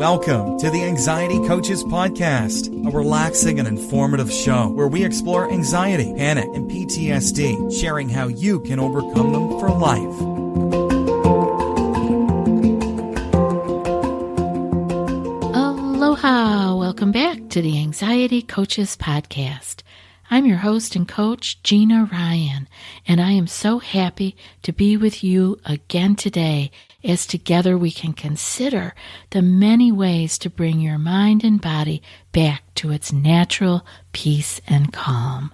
Welcome to the Anxiety Coaches Podcast, a relaxing and informative show where we explore anxiety, panic, and PTSD, sharing how you can overcome them for life. Aloha! Welcome back to the Anxiety Coaches Podcast. I'm your host and coach, Gina Ryan, and I am so happy to be with you again today as together we can consider the many ways to bring your mind and body back to its natural peace and calm.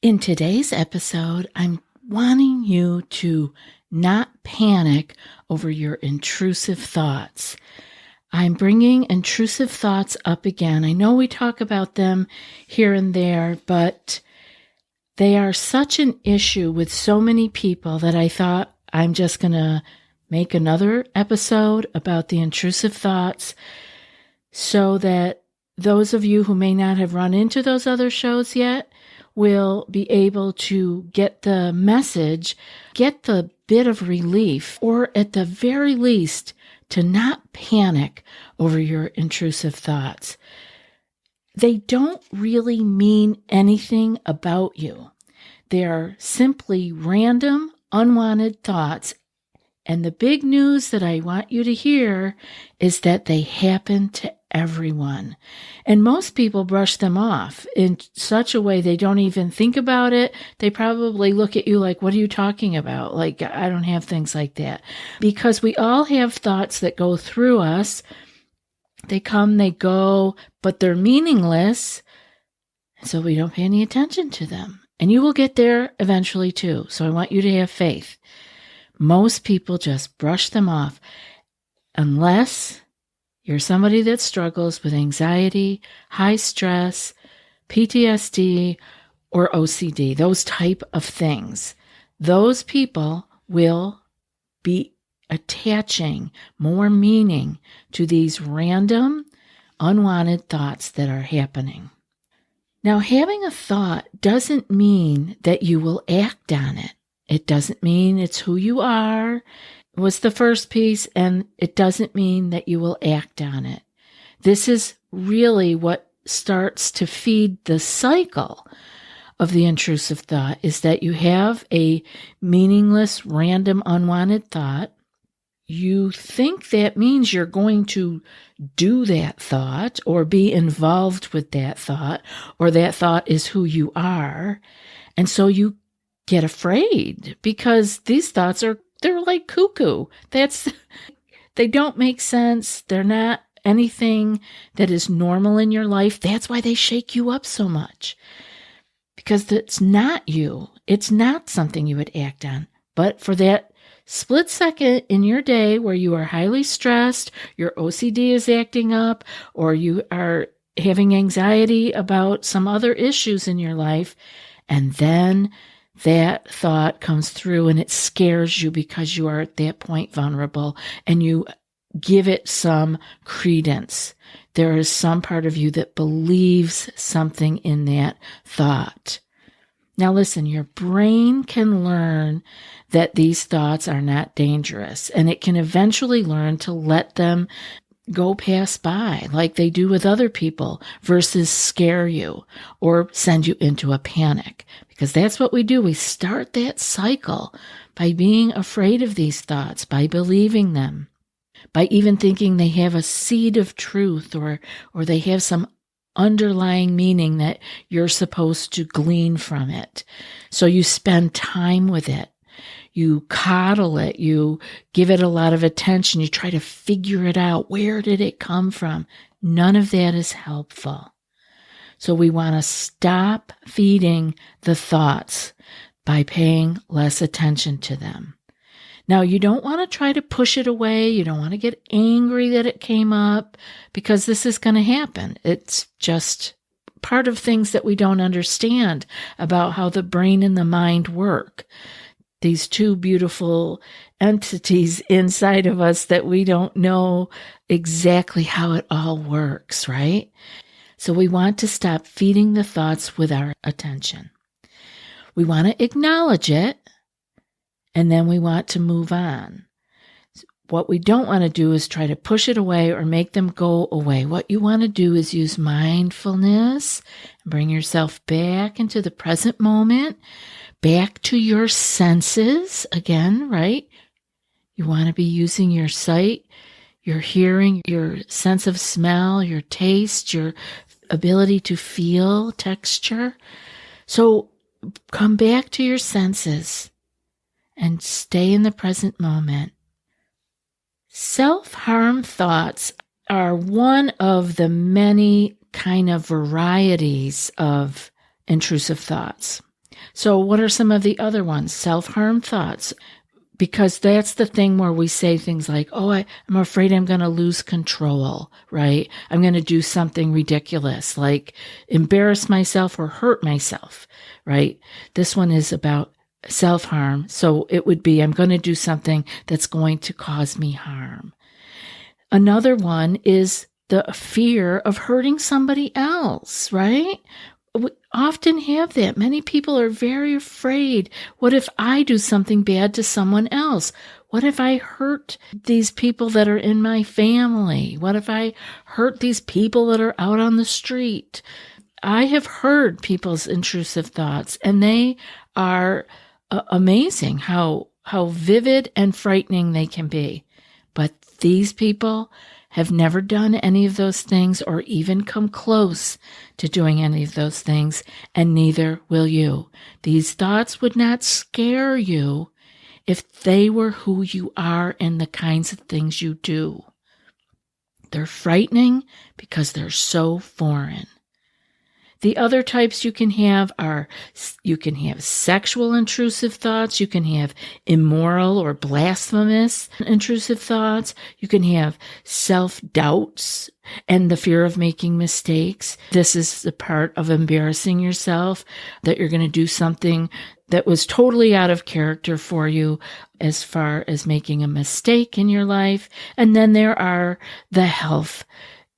In today's episode, I'm wanting you to not panic over your intrusive thoughts. I'm bringing intrusive thoughts up again. I know we talk about them here and there, but they are such an issue with so many people that I thought I'm just going to make another episode about the intrusive thoughts so that those of you who may not have run into those other shows yet will be able to get the message, get the bit of relief, or at the very least, to not panic over your intrusive thoughts. They don't really mean anything about you. They are simply random, unwanted thoughts. And the big news that I want you to hear is that they happen to everyone. And most people brush them off in such a way they don't even think about it. They probably look at you like, what are you talking about? Like, I don't have things like that. Because we all have thoughts that go through us. They come, they go, but they're meaningless. So we don't pay any attention to them. And you will get there eventually too. So I want you to have faith. Most people just brush them off unless you're somebody that struggles with anxiety, high stress, PTSD, or OCD, those type of things. Those people will be attaching more meaning to these random, unwanted thoughts that are happening. Now, having a thought doesn't mean that you will act on it. It doesn't mean it's who you are, was the first piece, and it doesn't mean that you will act on it. This is really what starts to feed the cycle of the intrusive thought, is that you have a meaningless, random, unwanted thought. You think that means you're going to do that thought or be involved with that thought, or that thought is who you are. And so you get afraid because these thoughts they're like cuckoo. They don't make sense. They're not anything that is normal in your life. That's why they shake you up so much. Because it's not you. It's not something you would act on. But for that split second in your day where you are highly stressed, your OCD is acting up, or you are having anxiety about some other issues in your life, and then that thought comes through and it scares you because you are at that point vulnerable and you give it some credence. There is some part of you that believes something in that thought. Now listen, your brain can learn that these thoughts are not dangerous, and it can eventually learn to let them go pass by like they do with other people versus scare you or send you into a panic. Because that's what we do. We start that cycle by being afraid of these thoughts, by believing them, by even thinking they have a seed of truth or they have some underlying meaning that you're supposed to glean from it. So you spend time with it. You coddle it. You give it a lot of attention. You try to figure it out. Where did it come from? None of that is helpful. So we want to stop feeding the thoughts by paying less attention to them. Now, you don't want to try to push it away. You don't want to get angry that it came up, because this is going to happen. It's just part of things that we don't understand about how the brain and the mind work. These two beautiful entities inside of us that we don't know exactly how it all works, right? So we want to stop feeding the thoughts with our attention. We want to acknowledge it, and then we want to move on. What we don't want to do is try to push it away or make them go away. What you want to do is use mindfulness and bring yourself back into the present moment, back to your senses again, right? You want to be using your sight, your hearing, your sense of smell, your taste, your ability to feel texture. So come back to your senses and stay in the present moment. Self-harm thoughts are one of the many kind of varieties of intrusive thoughts. So what are some of the other ones? Self-harm thoughts, because that's the thing where we say things like, oh, I'm afraid I'm going to lose control, right? I'm going to do something ridiculous, like embarrass myself or hurt myself, right? This one is about self-harm. So it would be, I'm going to do something that's going to cause me harm. Another one is the fear of hurting somebody else, right? We often have that. Many people are very afraid. What if I do something bad to someone else? What if I hurt these people that are in my family? What if I hurt these people that are out on the street? I have heard people's intrusive thoughts, and they are amazing how vivid and frightening they can be. But these people have never done any of those things or even come close to doing any of those things, and neither will you. These thoughts would not scare you if they were who you are and the kinds of things you do. They're frightening because they're so foreign. The other types you can have are, you can have sexual intrusive thoughts, you can have immoral or blasphemous intrusive thoughts, you can have self-doubts and the fear of making mistakes. This is the part of embarrassing yourself, that you're going to do something that was totally out of character for you as far as making a mistake in your life. And then there are the health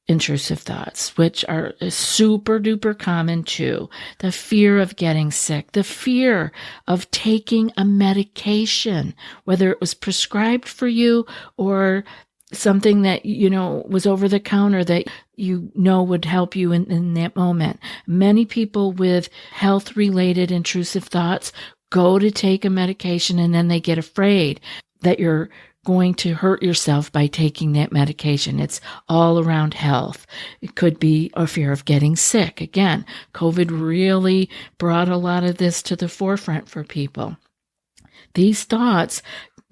intrusive thoughts, which are super duper common too. The fear of getting sick, the fear of taking a medication, whether it was prescribed for you or something that, was over the counter that would help you in that moment. Many people with health related intrusive thoughts go to take a medication and then they get afraid that you're going to hurt yourself by taking that medication. It's all around health. It could be a fear of getting sick. Again, COVID really brought a lot of this to the forefront for people. These thoughts,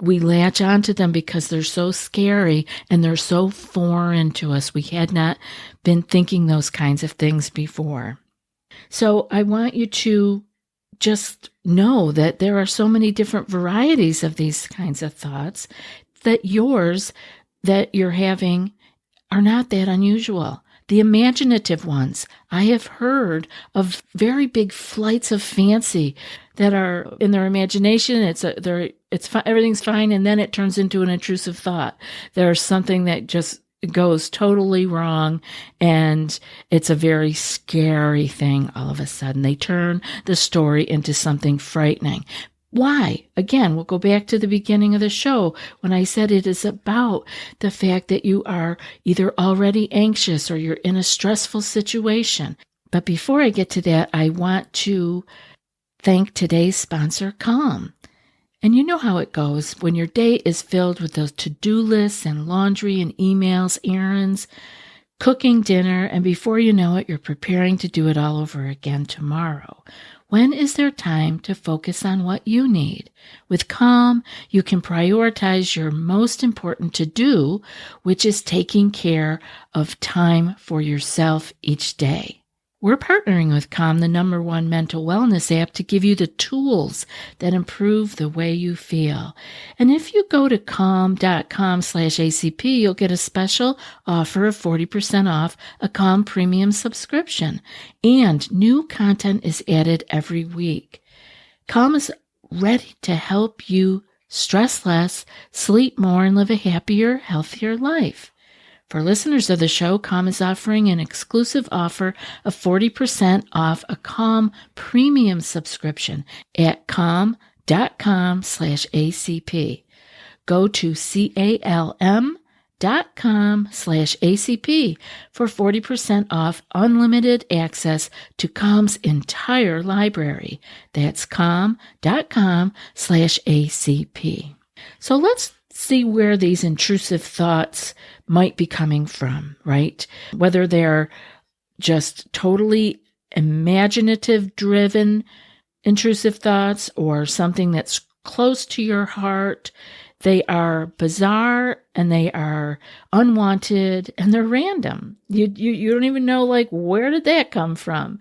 we latch onto them because they're so scary and they're so foreign to us. We had not been thinking those kinds of things before. So I want you to just know that there are so many different varieties of these kinds of thoughts, that yours that you're having are not that unusual. The imaginative ones, I have heard of very big flights of fancy that are in their imagination. Everything's fine, and then it turns into an intrusive thought. There's something that just goes totally wrong, and it's a very scary thing all of a sudden. They turn the story into something frightening. Why? Again, we'll go back to the beginning of the show when I said it is about the fact that you are either already anxious or you're in a stressful situation. But before I get to that, I want to thank today's sponsor, Calm. And you know how it goes when your day is filled with those to-do lists and laundry and emails, errands, cooking dinner, and before you know it, you're preparing to do it all over again tomorrow. When is there time to focus on what you need? With Calm, you can prioritize your most important to-do, which is taking care of time for yourself each day. We're partnering with Calm, the #1 mental wellness app, to give you the tools that improve the way you feel. And if you go to calm.com/ACP, you'll get a special offer of 40% off a Calm premium subscription. And new content is added every week. Calm is ready to help you stress less, sleep more, and live a happier, healthier life. For listeners of the show, Calm is offering an exclusive offer of 40% off a Calm premium subscription at calm.com/ACP. go to calm.com/ACP for 40% off unlimited access to Calm's entire library. That's calm.com/ACP. So let's see where these intrusive thoughts might be coming from, right? Whether they're just totally imaginative driven intrusive thoughts or something that's close to your heart. They are bizarre and they are unwanted and they're random. You don't even know, like, where did that come from?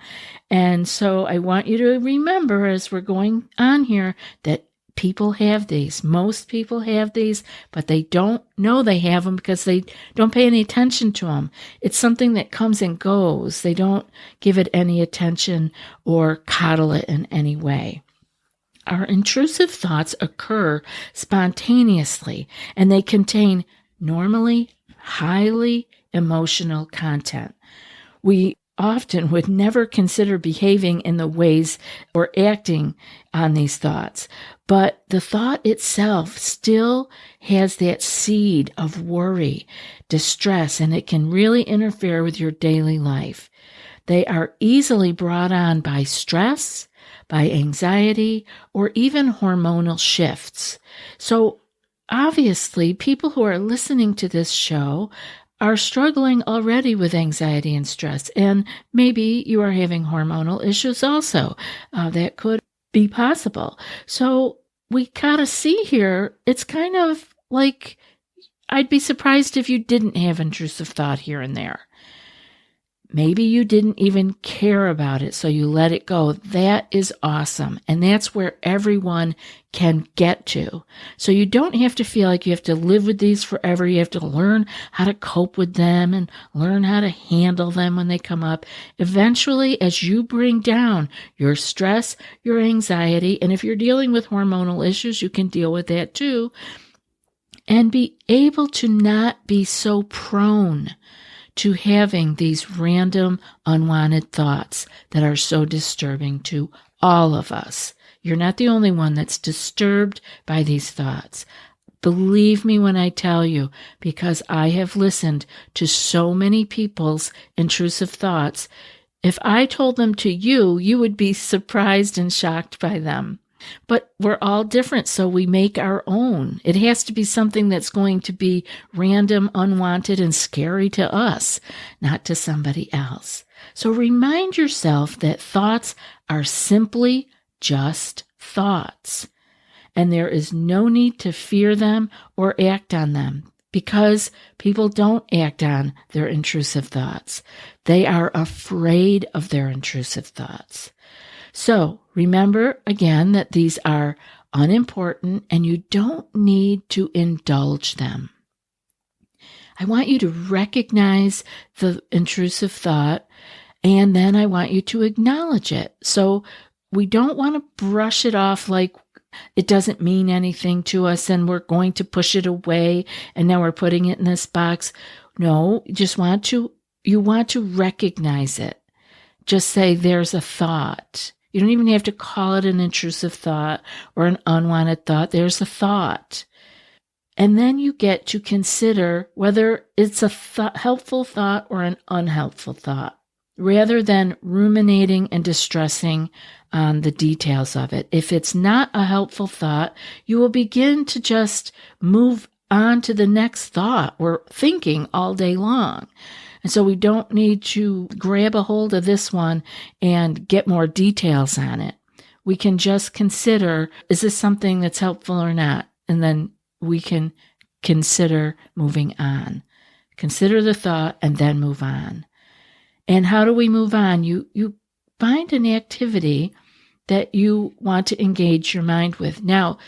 And so I want you to remember as we're going on here that people have these. Most people have these, but they don't know they have them because they don't pay any attention to them. It's something that comes and goes. They don't give it any attention or coddle it in any way. Our intrusive thoughts occur spontaneously, and they contain normally highly emotional content. We often would never consider behaving in the ways or acting on these thoughts, but the thought itself still has that seed of worry, distress, and it can really interfere with your daily life. They are easily brought on by stress, by anxiety, or even hormonal shifts. So obviously, people who are listening to this show are struggling already with anxiety and stress, and maybe you are having hormonal issues also. That could be possible. So we gotta see here, it's kind of like, I'd be surprised if you didn't have intrusive thought here and there. Maybe you didn't even care about it, so you let it go. That is awesome. And that's where everyone can get to. So you don't have to feel like you have to live with these forever. You have to learn how to cope with them and learn how to handle them when they come up. Eventually, as you bring down your stress, your anxiety, and if you're dealing with hormonal issues, you can deal with that too, and be able to not be so prone to having these random, unwanted thoughts that are so disturbing to all of us. You're not the only one that's disturbed by these thoughts. Believe me when I tell you, because I have listened to so many people's intrusive thoughts. If I told them to you, you would be surprised and shocked by them. But we're all different, so we make our own. It has to be something that's going to be random, unwanted, and scary to us, not to somebody else. So remind yourself that thoughts are simply just thoughts, and there is no need to fear them or act on them, because people don't act on their intrusive thoughts. They are afraid of their intrusive thoughts. So remember again that these are unimportant and you don't need to indulge them. I want you to recognize the intrusive thought, and then I want you to acknowledge it. So we don't want to brush it off like it doesn't mean anything to us and we're going to push it away and now we're putting it in this box. No, you want to recognize it. Just say there's a thought. You don't even have to call it an intrusive thought or an unwanted thought. There's a thought. And then you get to consider whether it's a helpful thought or an unhelpful thought, rather than ruminating and distressing on the details of it. If it's not a helpful thought, you will begin to just move on to the next thought. We're thinking all day long. And so we don't need to grab a hold of this one and get more details on it. We can just consider, is this something that's helpful or not? And then we can consider moving on. Consider the thought and then move on. And how do we move on? You find an activity that you want to engage your mind with. Now,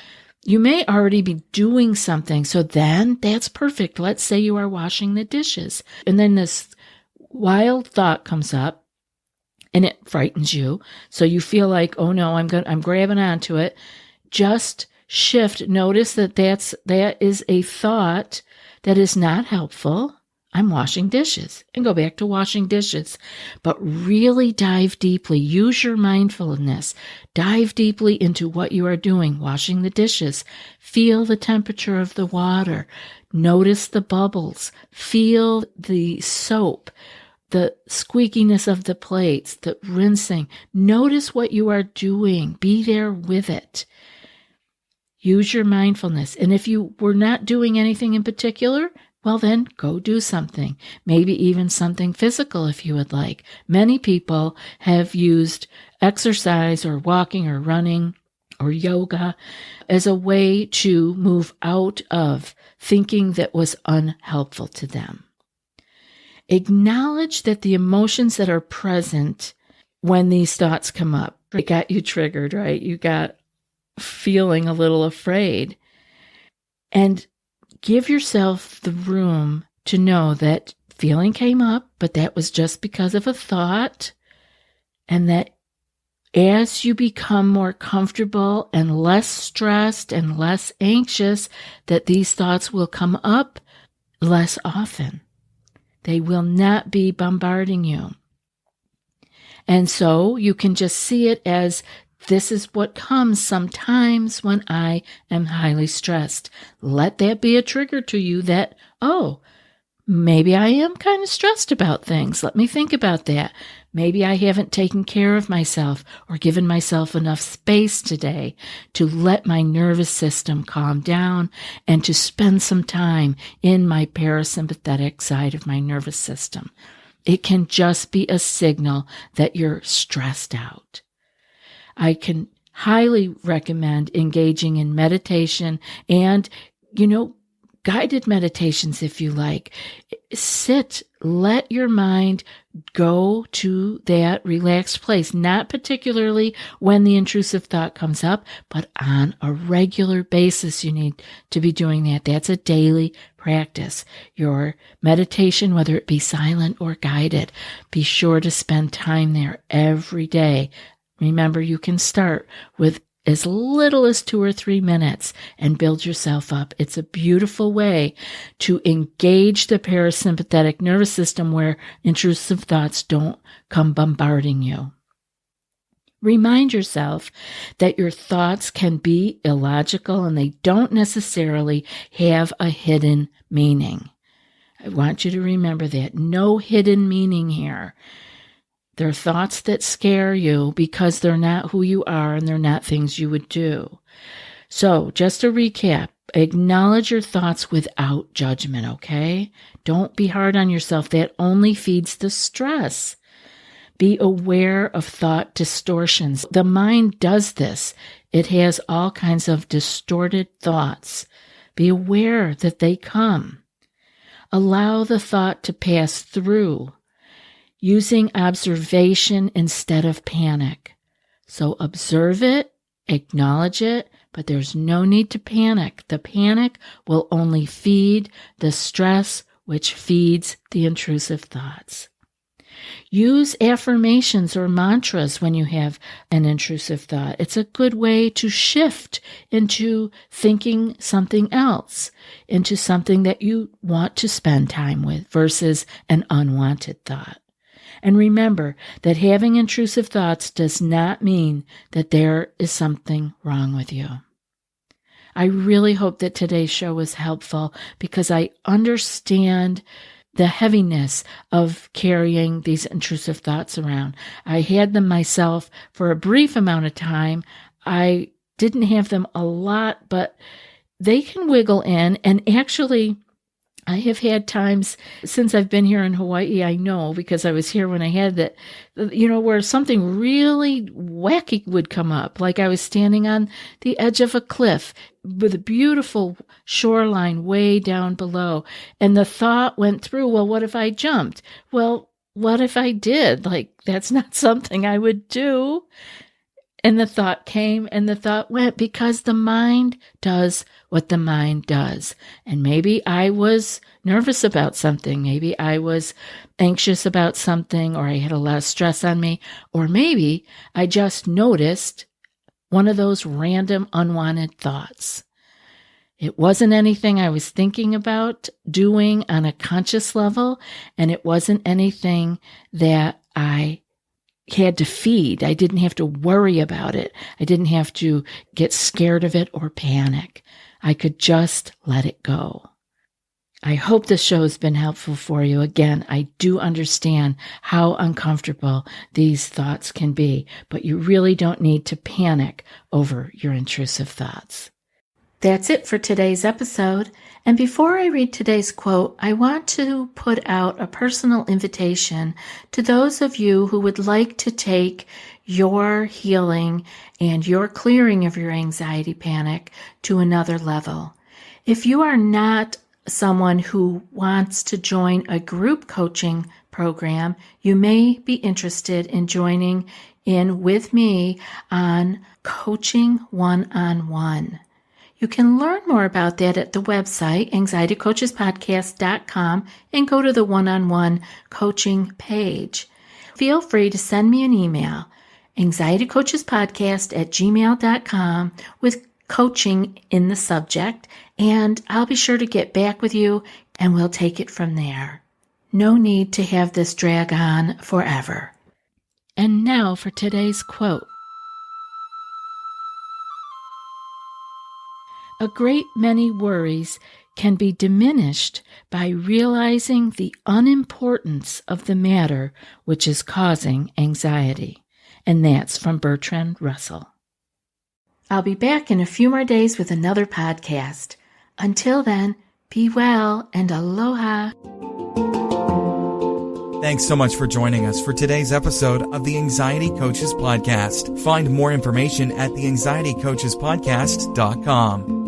you may already be doing something, so then that's perfect. Let's say you are washing the dishes, and then this wild thought comes up, and it frightens you. So you feel like, oh no, I'm grabbing onto it. Just shift. Notice that is a thought that is not helpful. I'm washing dishes, and go back to washing dishes. But really dive deeply. Use your mindfulness. Dive deeply into what you are doing, washing the dishes. Feel the temperature of the water. Notice the bubbles. Feel the soap, the squeakiness of the plates, the rinsing. Notice what you are doing. Be there with it. Use your mindfulness. And if you were not doing anything in particular, well, then go do something, maybe even something physical if you would like. Many people have used exercise or walking or running or yoga as a way to move out of thinking that was unhelpful to them. Acknowledge that the emotions that are present when these thoughts come up, it got you triggered, right? You got feeling a little afraid. And give yourself the room to know that feeling came up, but that was just because of a thought, and that as you become more comfortable and less stressed and less anxious, that these thoughts will come up less often. They will not be bombarding you. And so you can just see it as this is what comes sometimes when I am highly stressed. Let that be a trigger to you that, oh, maybe I am kind of stressed about things. Let me think about that. Maybe I haven't taken care of myself or given myself enough space today to let my nervous system calm down and to spend some time in my parasympathetic side of my nervous system. It can just be a signal that you're stressed out. I can highly recommend engaging in meditation and, guided meditations if you like. Sit, let your mind go to that relaxed place, not particularly when the intrusive thought comes up, but on a regular basis you need to be doing that. That's a daily practice. Your meditation, whether it be silent or guided, be sure to spend time there every day. Remember, you can start with as little as 2 or 3 minutes and build yourself up. It's a beautiful way to engage the parasympathetic nervous system where intrusive thoughts don't come bombarding you. Remind yourself that your thoughts can be illogical and they don't necessarily have a hidden meaning. I want you to remember that. No hidden meaning here. They're thoughts that scare you because they're not who you are and they're not things you would do. So, just to recap, acknowledge your thoughts without judgment, okay? Don't be hard on yourself. That only feeds the stress. Be aware of thought distortions. The mind does this. It has all kinds of distorted thoughts. Be aware that they come. Allow the thought to pass through, using observation instead of panic. So observe it, acknowledge it, but there's no need to panic. The panic will only feed the stress, which feeds the intrusive thoughts. Use affirmations or mantras when you have an intrusive thought. It's a good way to shift into thinking something else, into something that you want to spend time with versus an unwanted thought. And remember that having intrusive thoughts does not mean that there is something wrong with you. I really hope that today's show was helpful because I understand the heaviness of carrying these intrusive thoughts around. I had them myself for a brief amount of time. I didn't have them a lot, but they can wiggle in. And actually, I have had times since I've been here in Hawaii, I know because I was here when I had that, where something really wacky would come up. Like I was standing on the edge of a cliff with a beautiful shoreline way down below. And the thought went through, well, what if I jumped? Well, what if I did? Like, that's not something I would do. And the thought came and the thought went because the mind does what the mind does. And maybe I was nervous about something. Maybe I was anxious about something, or I had a lot of stress on me. Or maybe I just noticed one of those random unwanted thoughts. It wasn't anything I was thinking about doing on a conscious level, and it wasn't anything that I had to feed. I didn't have to worry about it. I didn't have to get scared of it or panic. I could just let it go. I hope this show has been helpful for you. Again, I do understand how uncomfortable these thoughts can be, but you really don't need to panic over your intrusive thoughts. That's it for today's episode. And before I read today's quote, I want to put out a personal invitation to those of you who would like to take your healing and your clearing of your anxiety panic to another level. If you are not someone who wants to join a group coaching program, you may be interested in joining in with me on coaching one-on-one. You can learn more about that at the website, anxietycoachespodcast.com, and go to the one-on-one coaching page. Feel free to send me an email, anxietycoachespodcast@gmail.com, with coaching in the subject, and I'll be sure to get back with you and we'll take it from there. No need to have this drag on forever. And now for today's quote. A great many worries can be diminished by realizing the unimportance of the matter which is causing anxiety. And that's from Bertrand Russell. I'll be back in a few more days with another podcast. Until then, be well and aloha. Thanks so much for joining us for today's episode of the Anxiety Coaches Podcast. Find more information at theanxietycoachespodcast.com.